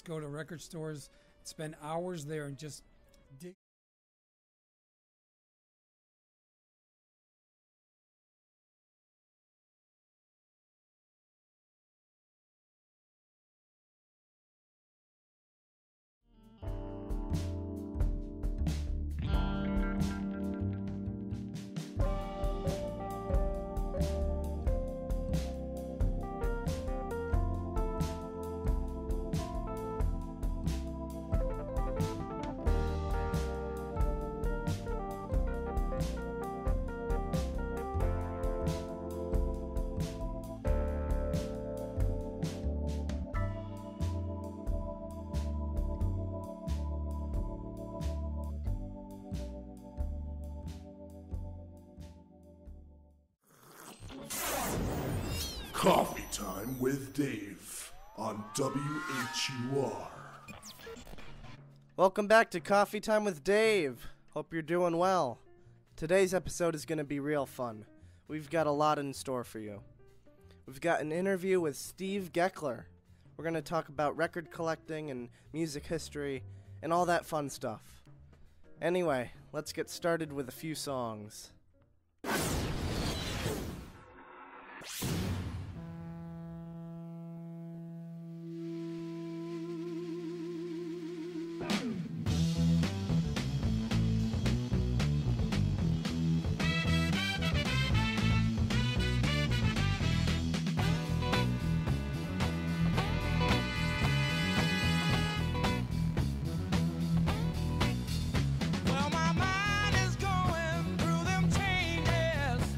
go to record stores, spend hours there, and just dig. Coffee Time with Dave on WHUR. Welcome back to Coffee Time with Dave. Hope you're doing well. Today's episode is going to be real fun. We've got a lot in store for you. We've got an interview with Steve Geckler. We're going to talk about record collecting and music history and all that fun stuff. Anyway, let's get started with a few songs. Well, my mind is going through them changes.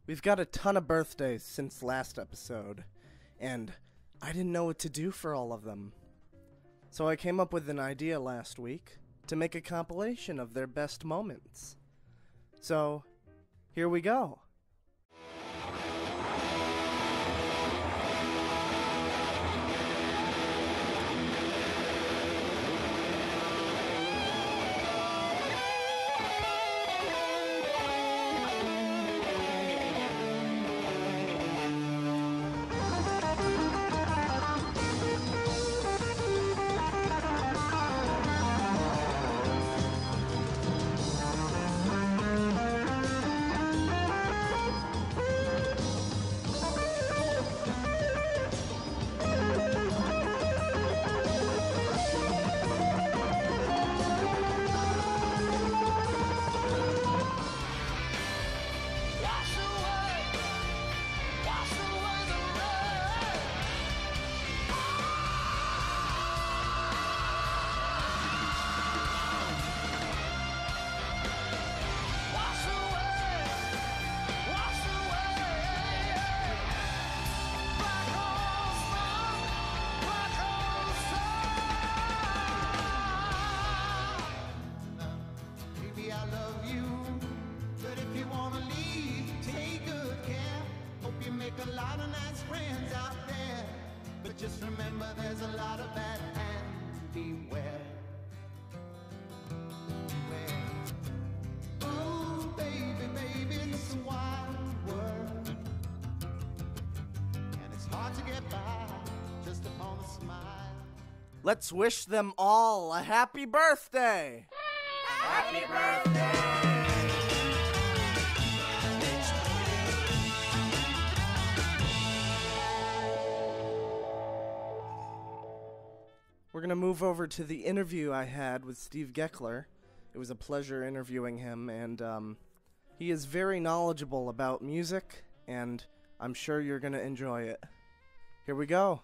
We've got a ton of birthdays since last episode, and I didn't know what to do for all of them. So I came up with an idea last week to make a compilation of their best moments. So, here we go. A lot of nice friends out there, but just remember there's a lot of bad and beware. Oh, baby, baby, it's a wild world, and it's hard to get by just upon a smile. Let's wish them all a happy birthday! Happy birthday! We're going to move over to the interview I had with Steve Geckler. It was a pleasure interviewing him, and he is very knowledgeable about music, and I'm sure you're going to enjoy it. Here we go.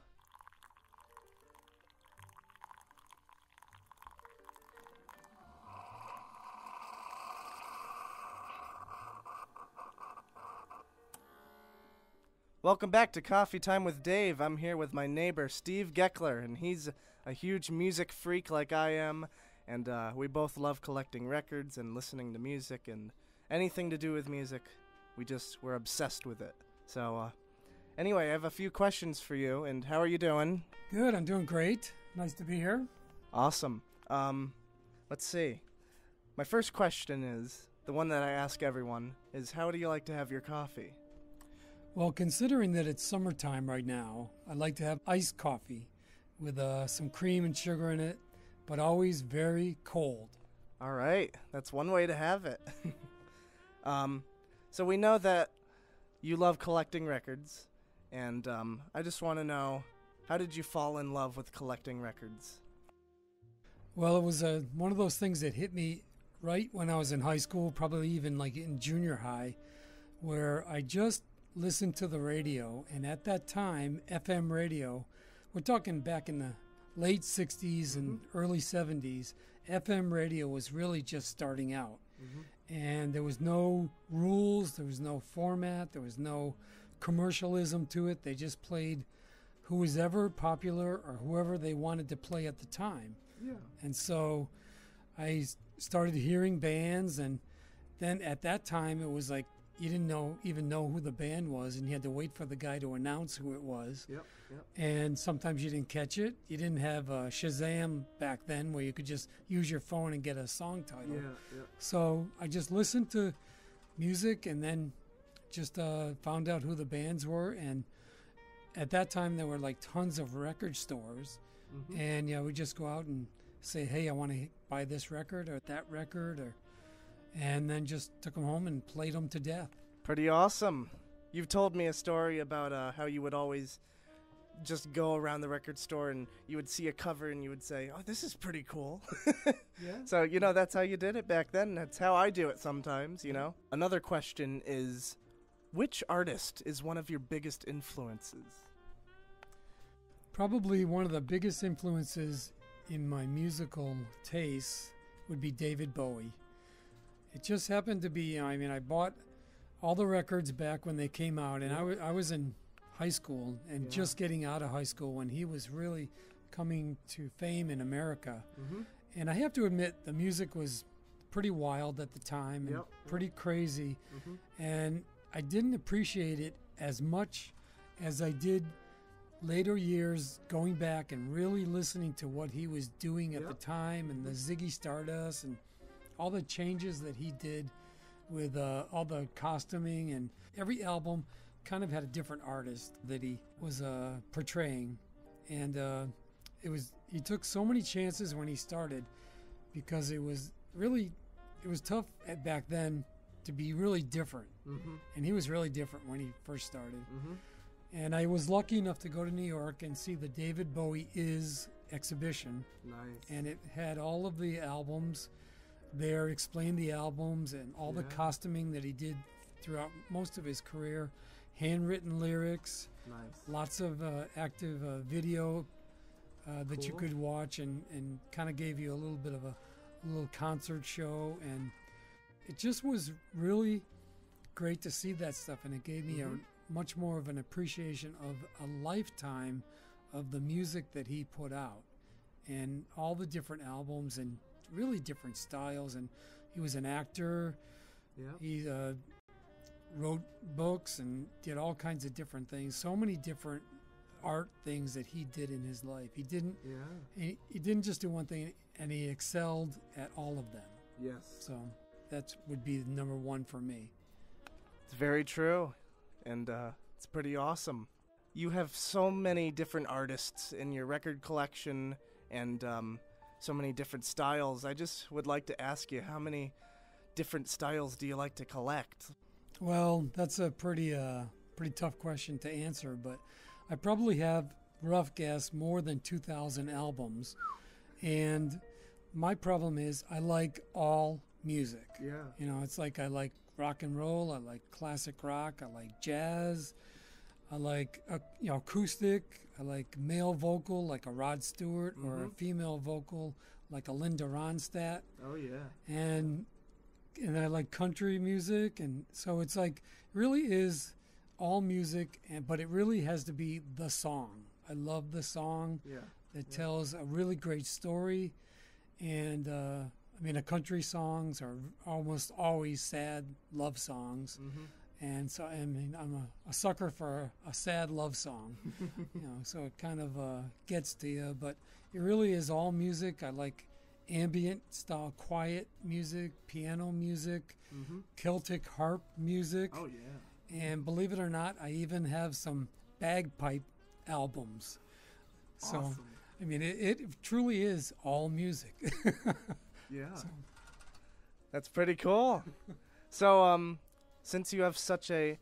Welcome back to Coffee Time with Dave. I'm here with my neighbor, Steve Geckler, and he's a huge music freak like I am, and we both love collecting records and listening to music and anything to do with music. We're obsessed with it. So, anyway, I have a few questions for you, and how are you doing? Good, I'm doing great. Nice to be here. Awesome. Let's see. My first question is, the one that I ask everyone, is how do you like to have your coffee? Well, considering that it's summertime right now, I like to have iced coffee with some cream and sugar in it, but always very cold. All right, that's one way to have it. So we know that you love collecting records, and I just want to know, how did you fall in love with collecting records? Well, it was one of those things that hit me right when I was in high school, probably even like in junior high, where I just listened to the radio, and at that time, FM radio, we're talking back in the late 60s and early 70s, FM radio was really just starting out. And there was no rules, there was no format, there was no commercialism to it. They just played who was ever popular or whoever they wanted to play at the time. Yeah. And so I started hearing bands, and then at that time it was like you didn't even know who the band was, and you had to wait for the guy to announce who it was. Yep. And sometimes you didn't catch it. You didn't have Shazam back then where you could just use your phone and get a song title. So I just listened to music and then just found out who the bands were. And at that time there were like tons of record stores. And we just go out and say, hey, I want to buy this record or that record, and then just took them home and played them to death. Pretty awesome. You've told me a story about how you would always just go around the record store and you would see a cover and you would say, oh, this is pretty cool. So, that's how you did it back then. That's how I do it sometimes, Another question is, which artist is one of your biggest influences? Probably one of the biggest influences in my musical tastes would be David Bowie. It just happened to be, I bought all the records back when they came out, and I was in high school and just getting out of high school when he was really coming to fame in America. And I have to admit, the music was pretty wild at the time and pretty crazy, and I didn't appreciate it as much as I did later years, going back and really listening to what he was doing at the time, and the Ziggy Stardust and all the changes that he did with all the costuming, and every album kind of had a different artist that he was portraying, and he took so many chances when he started, because it was tough back then to be really different, and he was really different when he first started. And I was lucky enough to go to New York and see the David Bowie Is exhibition. Nice. And it had all of the albums there, explained the albums and all the costuming that he did throughout most of his career, handwritten lyrics, lots of active video that you could watch, and kind of gave you a little bit of a little concert show. And it just was really great to see that stuff, and it gave me a much more of an appreciation of a lifetime of the music that he put out, and all the different albums and really different styles. And he was an actor. He wrote books and did all kinds of different things, so many different art things that he did in his life. He didn't just do one thing, and he excelled at all of them. So that would be number one for me. It's very true. And it's pretty awesome. You have so many different artists in your record collection, and so many different styles. I just would like to ask you, how many different styles do you like to collect? Well, that's a pretty tough question to answer, but I probably have, rough guess, more than 2,000 albums. And my problem is I like all music. You know, it's like I like rock and roll, I like classic rock, I like jazz, I like acoustic, I like male vocal like a Rod Stewart, or a female vocal like a Linda Ronstadt. And I like country music, and so it's like, really is all music, but it really has to be the song. I love the song that tells a really great story. And I mean, the country songs are almost always sad love songs. And so, I mean, I'm a sucker for a sad love song, so it kind of gets to you. But it really is all music. I like ambient style, quiet music, piano music, Celtic harp music. And believe it or not, I even have some bagpipe albums. So, I mean, it truly is all music. So. That's pretty cool. So, since you have such a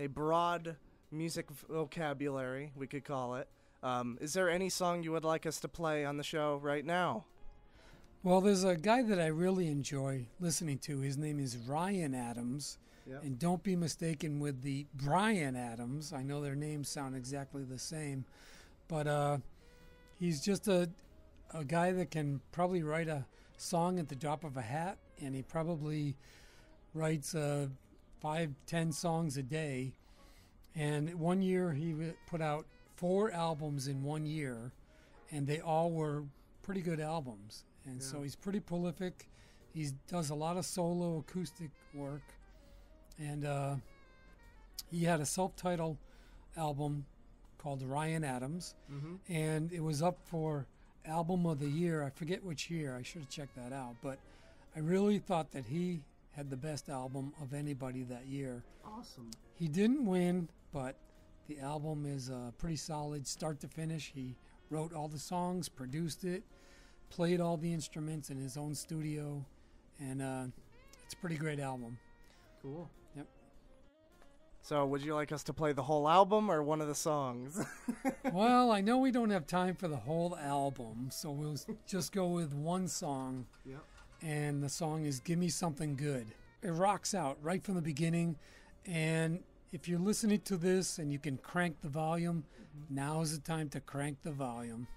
broad music vocabulary, we could call it, is there any song you would like us to play on the show right now? Well, there's a guy that I really enjoy listening to. His name is Ryan Adams. And don't be mistaken with the Bryan Adams. I know their names sound exactly the same. But he's just a guy that can probably write a song at the drop of a hat, and he probably writes 5-10 songs a day. And one year he put out 4 albums in 1 year, and they all were pretty good albums. And so he's pretty prolific. He does a lot of solo acoustic work, and he had a self-titled album called Ryan Adams, and it was up for Album of the Year. I forget which year. I should have checked that out. But I really thought that he had the best album of anybody that year. Awesome. He didn't win, but the album is pretty solid start to finish. He wrote all the songs, produced it, played all the instruments in his own studio, and it's a pretty great album. Cool. Yep. So would you like us to play the whole album or one of the songs? Well, I know we don't have time for the whole album, so we'll just go with one song. Yep. And the song is Give Me Something Good. It rocks out right from the beginning, and if you're listening to this and you can crank the volume, now's the time to crank the volume.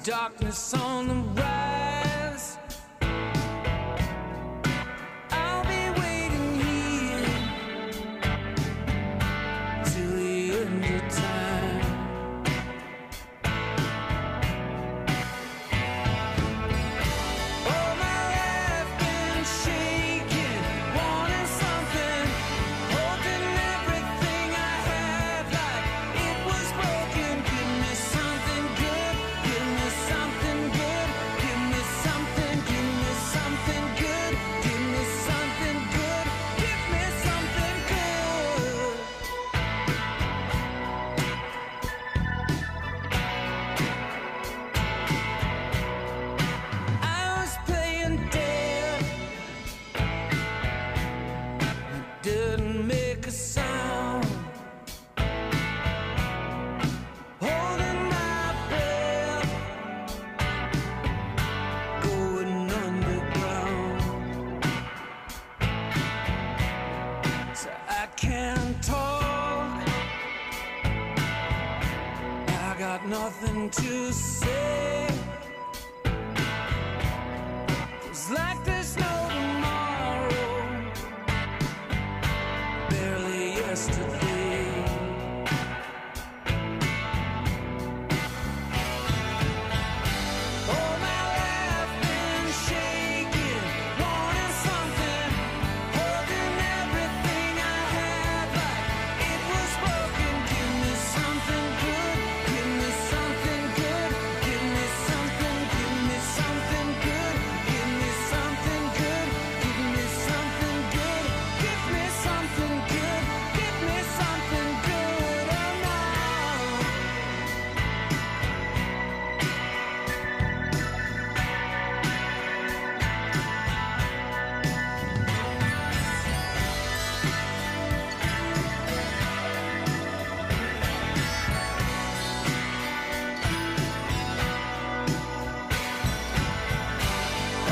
darkness on the rise. I'll be waiting here till the end of time. All my life been shaking, wanting something, holding everything I had like it was broken. Give me something good, give me something good, give me something, give me something good, give me something good, give me something good. I was playing dead, I didn't make a sound, holding my breath, going underground. So I can't talk, I got nothing to say. It's like there's no tomorrow, barely yesterday. All my life been shaking, wanting something, holding everything I had like it was broken. Give me something good, give me something good, give me something, give me something good, give me something good, give me something good, give me something good, give me something good, oh no.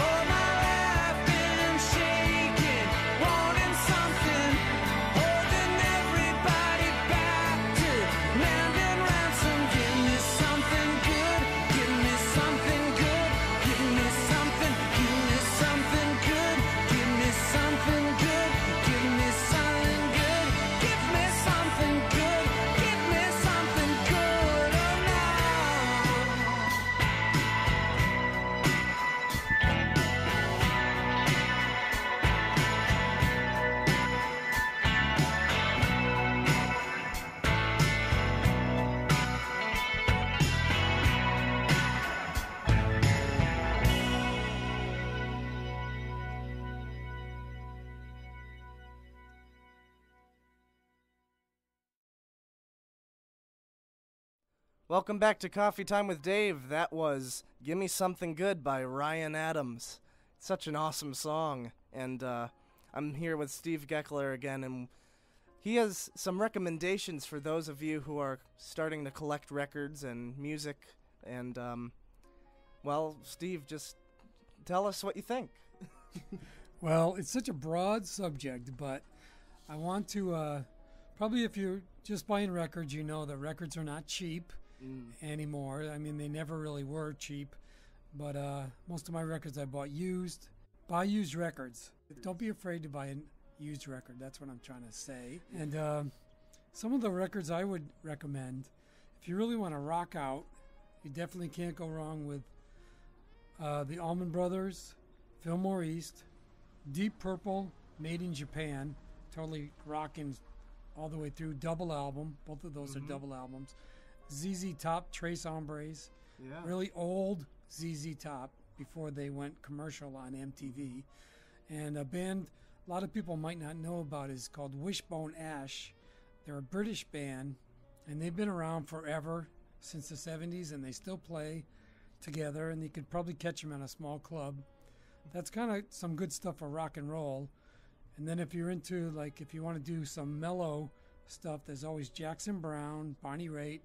All my life been shaking, wanting something, holding everybody back to land and ransom. Give me something good, give me something good, give me something, give me something good, give me something good, give me something good, give me something good, give me something good, oh no. Welcome back to Coffee Time with Dave. That was Gimme Something Good by Ryan Adams. Such an awesome song. And I'm here with Steve Geckler again, and he has some recommendations for those of you who are starting to collect records and music. And, well, Steve, just tell us what you think. Well, it's such a broad subject, but I want to probably, if you're just buying records, you know that records are not cheap anymore. I mean, they never really were cheap, but most of my records I bought used. Buy used records. Don't be afraid to buy a used record. That's what I'm trying to say. And some of the records I would recommend, if you really want to rock out, you definitely can't go wrong with the Allman Brothers, Fillmore East, Deep Purple, Made in Japan, totally rocking all the way through. Double album. Both of those are double albums. ZZ Top, Trace Hombres. Yeah. Really old ZZ Top before they went commercial on MTV. And a band a lot of people might not know about is called Wishbone Ash. They're a British band, and they've been around forever, since the 70s, and they still play together, and you could probably catch them in a small club. That's kind of some good stuff for rock and roll. And then if you're into, like, if you want to do some mellow stuff, there's always Jackson Browne, Bonnie Raitt,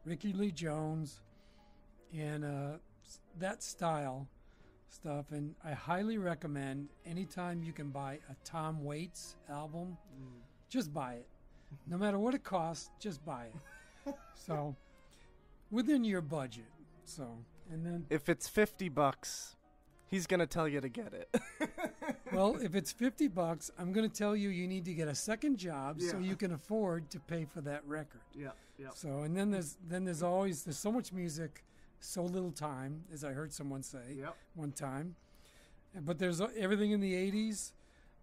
Ricky Lee Jones, and that style stuff. And I highly recommend, anytime you can buy a Tom Waits album, just buy it. No matter what it costs, just buy it. So, within your budget. So, And then, If it's $50, he's gonna tell you to get it. well, if it's $50, I'm going to tell you you need to get a second job so Yeah. you can afford to pay for that record. Yeah, yeah. So, and then there's always there's so much music, so little time, as I heard someone say Yep. one time. But there's everything in the 80s.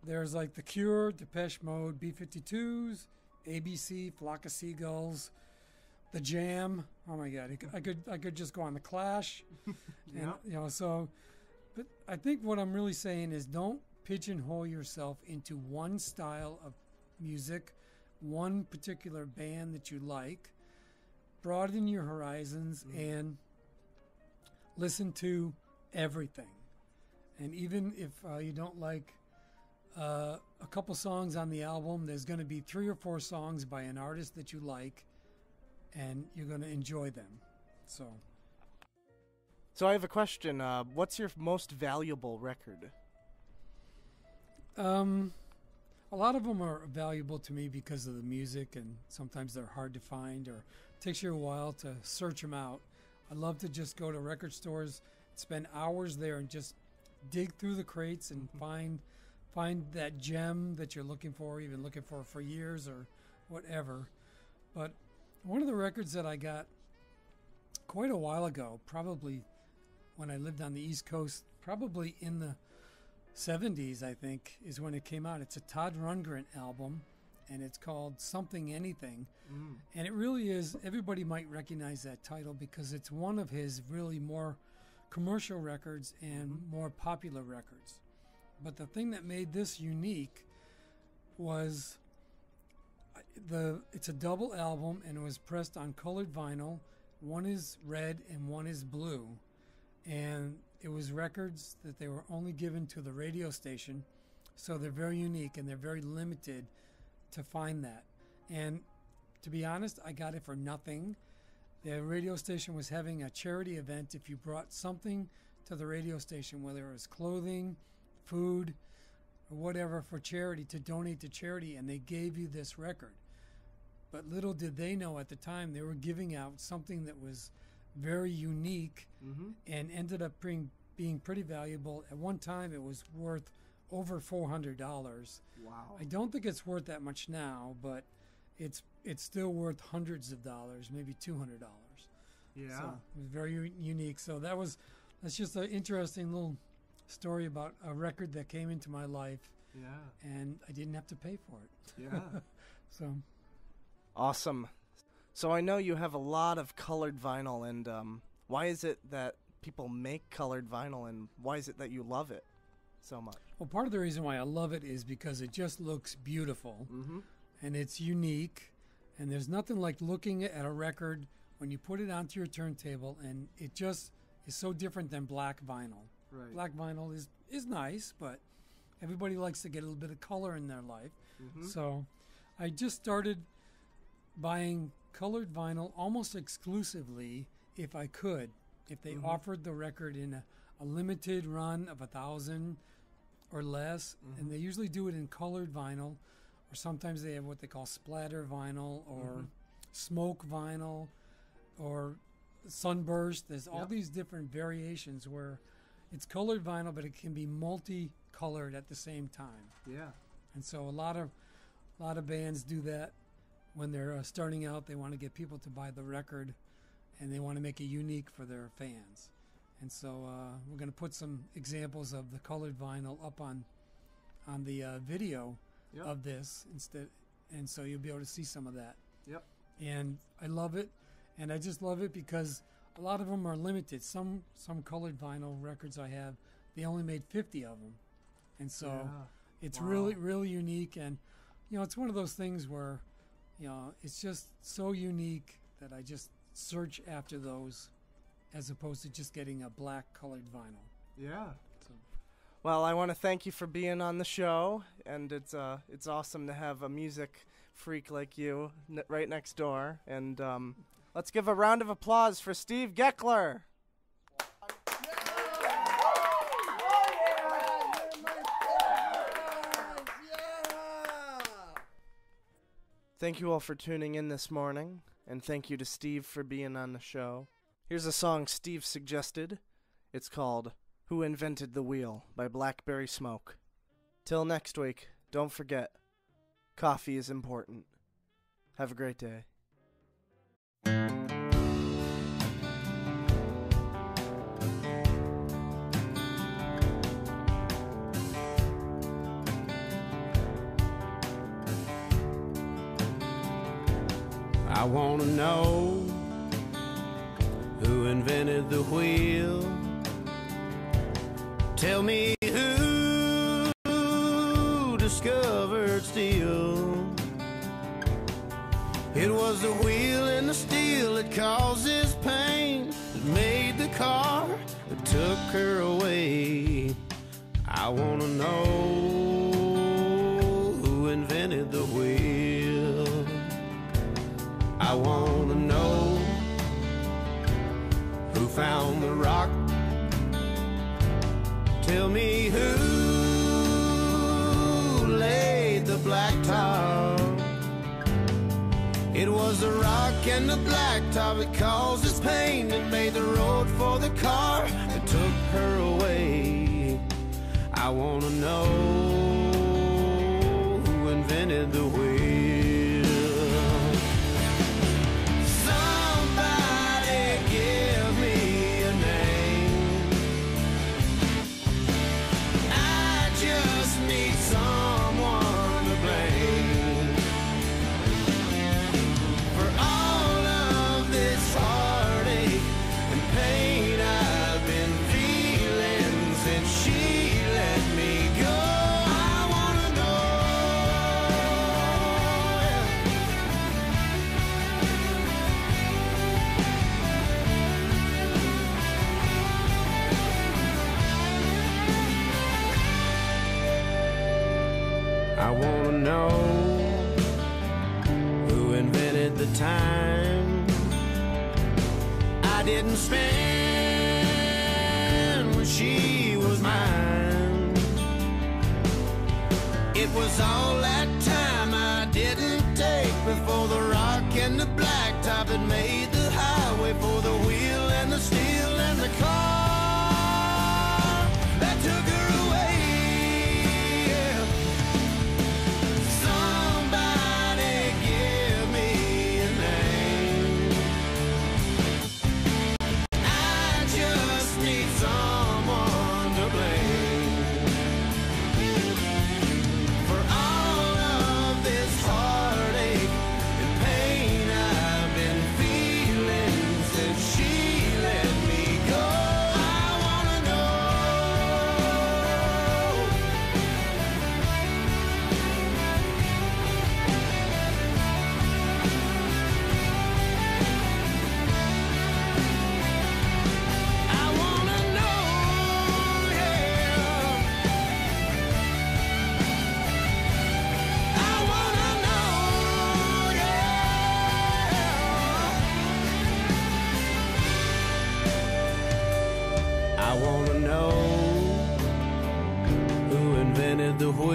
There's like The Cure, Depeche Mode, B-52s, ABC, Flock of Seagulls, The Jam. Oh my God, I could just go on The Clash. And, so, but I think what I'm really saying is don't pigeonhole yourself into one style of music, one particular band that you like. Broaden your horizons and listen to everything. And even if you don't like a couple songs on the album, there's going to be 3 or 4 songs by an artist that you like, and you're going to enjoy them. So I have a question. What's your most valuable record? A lot of them are valuable to me because of the music, and sometimes they're hard to find, or it takes you a while to search them out. I love to just go to record stores, spend hours there, and just dig through the crates and find that gem that you're looking for, even looking for years or whatever. But one of the records that I got quite a while ago, probably when I lived on the East Coast, probably in the 70s, I think, is when it came out. It's a Todd Rundgren album, and it's called Something Anything. And it really is, everybody might recognize that title because it's one of his really more commercial records and more popular records. But the thing that made this unique was it's a double album, and it was pressed on colored vinyl. One is red and one is blue. And it was records that they were only given to the radio station, so they're very unique and they're very limited to find that. And to be honest, I got it for nothing. The radio station was having a charity event. If you brought something to the radio station, whether it was clothing, food, or whatever, for charity, to donate to charity, and they gave you this record. But little did they know at the time they were giving out something that was very unique and ended up being pretty valuable. At one time, it was worth over $400. Wow. I don't think it's worth that much now, but it's still worth hundreds of dollars, maybe $200. Yeah. So it was very unique. So that's just an interesting little story about a record that came into my life, Yeah. and I didn't have to pay for it. Yeah. So Awesome. So I know you have a lot of colored vinyl, and why is it that people make colored vinyl, and why is it that you love it so much? well, part of the reason why I love it is because it just looks beautiful, and it's unique, and there's nothing like looking at a record when you put it onto your turntable, and it just is so different than black vinyl. Right. Black vinyl is nice, but everybody likes to get a little bit of color in their life. So I just started buying colored vinyl almost exclusively if I could. If they offered the record in a limited run of 1,000 or less, and they usually do it in colored vinyl, or sometimes they have what they call splatter vinyl or smoke vinyl or sunburst. There's all these different variations where it's colored vinyl, but it can be multicolored at the same time. Yeah. And so a lot of bands do that when they're starting out. They want to get people to buy the record, and they want to make it unique for their fans. And so we're going to put some examples of the colored vinyl up on the video of this instead, and so you'll be able to see some of that. Yep. And I love it, and I just love it because a lot of them are limited. Some colored vinyl records I have, they only made 50 of them, and so it's really, really unique. And it's one of those things where it's just so unique that I just search after those as opposed to just getting a black colored vinyl. Yeah. So, Well, I want to thank you for being on the show, and it's awesome to have a music freak like you right next door. And let's give a round of applause for Steve Geckler. Thank you all for tuning in this morning, and thank you to Steve for being on the show. Here's a song Steve suggested. It's called Who Invented the Wheel by Blackberry Smoke. Till next week, don't forget, coffee is important. Have a great day. I want to know who invented the wheel. Tell me who discovered steel. It was the wheel and the steel that causes pain, that made the car, that took her away. I want to know who invented the wheel. I want to know who found the rock. Tell me who laid the blacktop. It was the rock and the blacktop that causes pain, that made the road for the car, that took her away. I want to know who invented the wheel. I want to know who invented the time I didn't spend when she was mine. It was all that time I didn't take before the rock and the blacktop had made the highway for the wheel and the steel and the car that took her away. I want to know who invented the wheel.